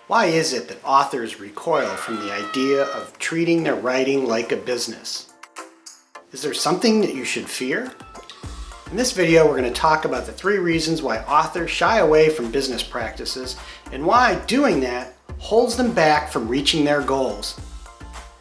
Why is it that authors recoil from the idea of treating their writing like a business? Is there something that you should fear? In this video, we're going to talk about the 3 reasons why authors shy away from business practices and why doing that holds them back from reaching their goals.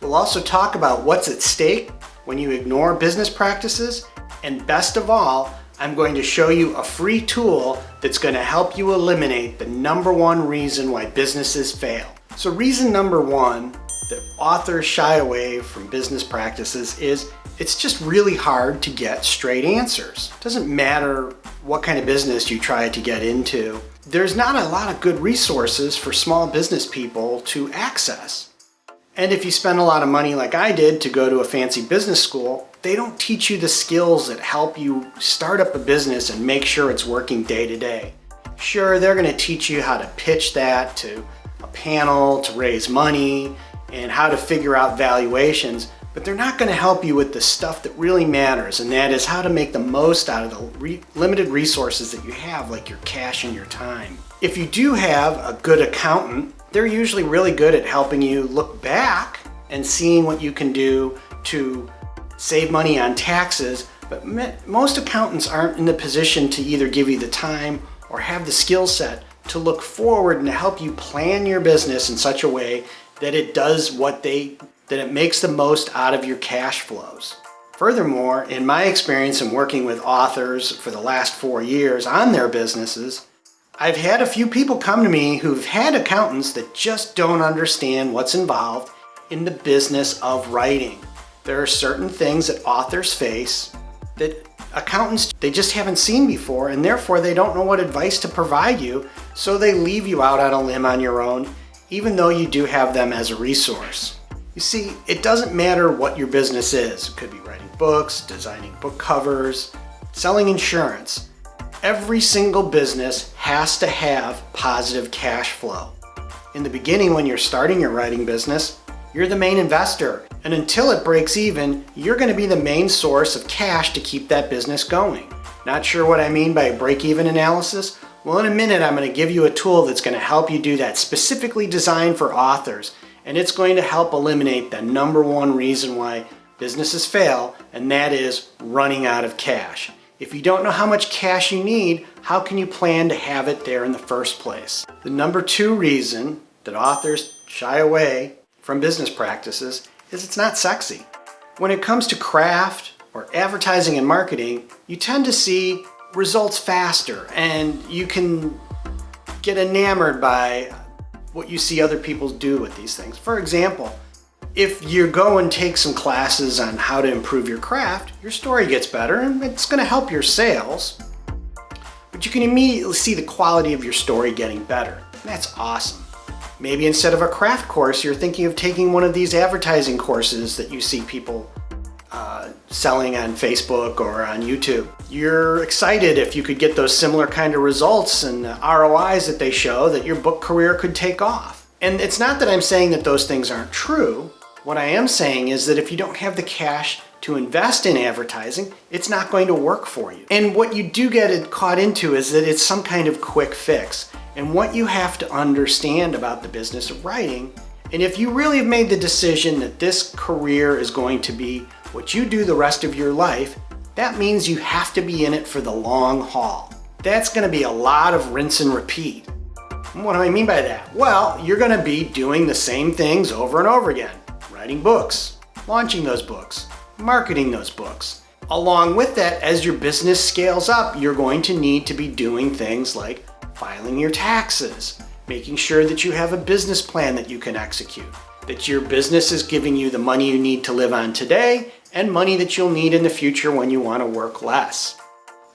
We'll also talk about what's at stake when you ignore business practices, and best of all, I'm going to show you a free tool that's going to help you eliminate the #1 reason why businesses fail. So reason #1 that authors shy away from business practices is it's just really hard to get straight answers. It doesn't matter what kind of business you try to get into. There's not a lot of good resources for small business people to access. And if you spend a lot of money like I did to go to a fancy business school, they don't teach you the skills that help you start up a business and make sure it's working day to day. Sure, they're going to teach you how to pitch that to a panel to raise money and how to figure out valuations, but they're not going to help you with the stuff that really matters, and that is how to make the most out of the limited resources that you have, like your cash and your time. If you do have a good accountant, they're usually really good at helping you look back and seeing what you can do to save money on taxes, but most accountants aren't in the position to either give you the time or have the skill set to look forward and to help you plan your business in such a way that it does that it makes the most out of your cash flows. Furthermore, in my experience in working with authors for the last 4 years on their businesses, I've had a few people come to me who've had accountants that just don't understand what's involved in the business of writing. There are certain things that authors face that accountants, they just haven't seen before, and therefore they don't know what advice to provide you, so they leave you out on a limb on your own, even though you do have them as a resource. You see, it doesn't matter what your business is. It could be writing books, designing book covers, selling insurance. Every single business has to have positive cash flow. In the beginning, when you're starting your writing business, you're the main investor, and until it breaks even, you're going to be the main source of cash to keep that business going. Not sure what I mean by a break-even analysis? Well, in a minute, I'm going to give you a tool that's going to help you do that, specifically designed for authors, and it's going to help eliminate the #1 reason why businesses fail, and that is running out of cash. If you don't know how much cash you need, how can you plan to have it there in the first place? The #2 reason that authors shy away from business practices is it's not sexy. When it comes to craft or advertising and marketing, you tend to see results faster, and you can get enamored by what you see other people do with these things. For example, if you go and take some classes on how to improve your craft, your story gets better and it's going to help your sales, but you can immediately see the quality of your story getting better. And that's awesome. Maybe instead of a craft course, you're thinking of taking one of these advertising courses that you see people selling on Facebook or on YouTube. You're excited if you could get those similar kind of results and the ROIs that they show, that your book career could take off. And it's not that I'm saying that those things aren't true. What I am saying is that if you don't have the cash to invest in advertising, it's not going to work for you. And what you do get caught into is that it's some kind of quick fix. And what you have to understand about the business of writing, and if you really have made the decision that this career is going to be what you do the rest of your life, that means you have to be in it for the long haul. That's going to be a lot of rinse and repeat. And what do I mean by that? Well, you're going to be doing the same things over and over again. Writing books, launching those books, marketing those books. Along with that, as your business scales up, you're going to need to be doing things like filing your taxes, making sure that you have a business plan that you can execute, that your business is giving you the money you need to live on today and money that you'll need in the future when you want to work less.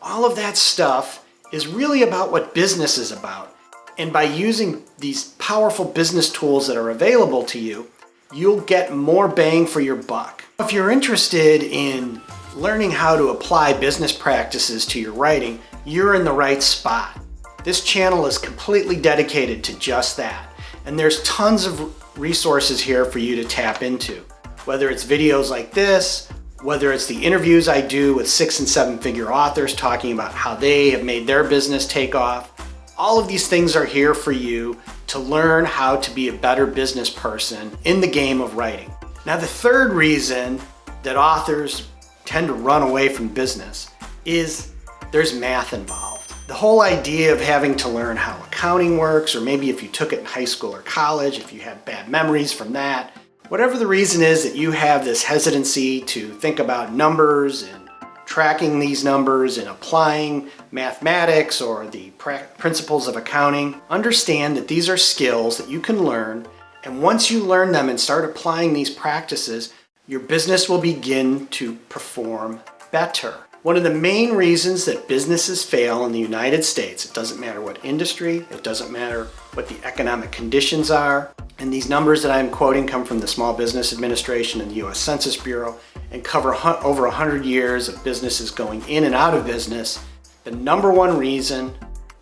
All of that stuff is really about what business is about. And by using these powerful business tools that are available to you, you'll get more bang for your buck. If you're interested in learning how to apply business practices to your writing, you're in the right spot. This channel is completely dedicated to just that. And there's tons of resources here for you to tap into. Whether it's videos like this, whether it's the interviews I do with 6- and 7-figure authors talking about how they have made their business take off, All of these things are here for you to learn how to be a better business person in the game of writing. Now, the third reason that authors tend to run away from business is there's math involved. The whole idea of having to learn how accounting works, or maybe if you took it in high school or college, if you have bad memories from that, whatever the reason is that you have this hesitancy to think about numbers and tracking these numbers and applying mathematics or the principles of accounting, understand that these are skills that you can learn, and once you learn them and start applying these practices, your business will begin to perform better. One of the main reasons that businesses fail in the United States, it doesn't matter what industry, it doesn't matter what the economic conditions are, and these numbers that I'm quoting come from the Small Business Administration and the US Census Bureau and cover over 100 years of businesses going in and out of business. The number one reason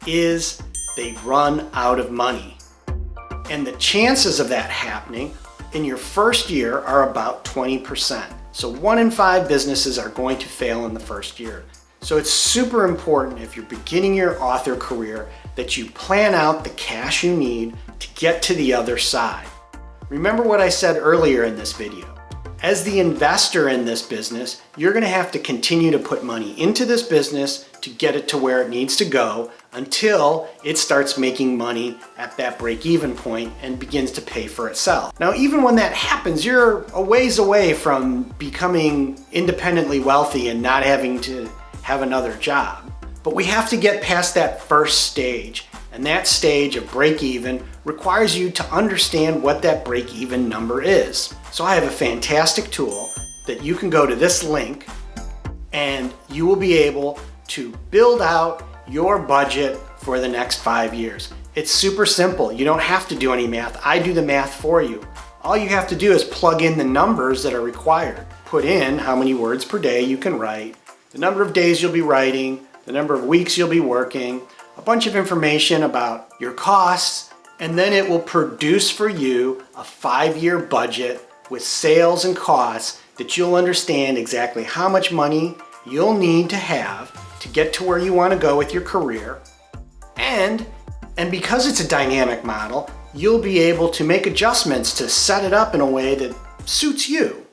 is they run out of money. And the chances of that happening in your first year are about 20%. So 1 in 5 businesses are going to fail in the first year. So it's super important if you're beginning your author career that you plan out the cash you need to get to the other side. Remember what I said earlier in this video. As the investor in this business, you're going to have to continue to put money into this business to get it to where it needs to go until it starts making money at that break-even point and begins to pay for itself. Now, even when that happens, you're a ways away from becoming independently wealthy and not having to have another job. But we have to get past that first stage, and that stage of break-even requires you to understand what that break-even number is. So I have a fantastic tool that you can go to this link and you will be able to build out your budget for the next 5 years. It's super simple. You don't have to do any math. I do the math for you. All you have to do is plug in the numbers that are required. Put in how many words per day you can write, the number of days you'll be writing, the number of weeks you'll be working, a bunch of information about your costs, and then it will produce for you a 5-year budget with sales and costs that you'll understand exactly how much money you'll need to have to get to where you want to go with your career. And because it's a dynamic model, you'll be able to make adjustments to set it up in a way that suits you.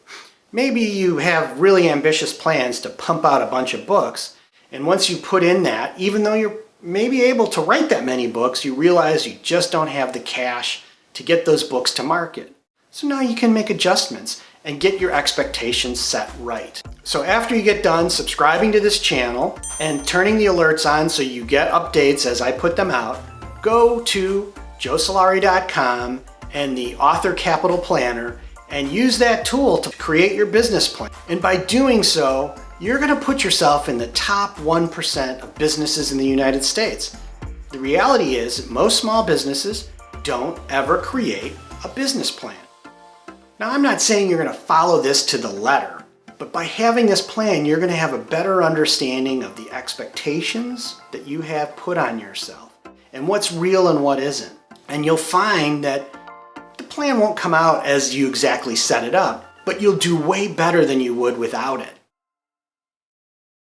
Maybe you have really ambitious plans to pump out a bunch of books, and once you put in that, even though you're maybe able to write that many books, you realize you just don't have the cash to get those books to market. So now you can make adjustments and get your expectations set right. So after you get done subscribing to this channel and turning the alerts on so you get updates as I put them out, go to joesolari.com and the Author Capital Planner and use that tool to create your business plan. And by doing so, you're going to put yourself in the top 1% of businesses in the United States. The reality is that most small businesses don't ever create a business plan. Now, I'm not saying you're going to follow this to the letter, but by having this plan, you're going to have a better understanding of the expectations that you have put on yourself and what's real and what isn't. And you'll find that the plan won't come out as you exactly set it up, but you'll do way better than you would without it.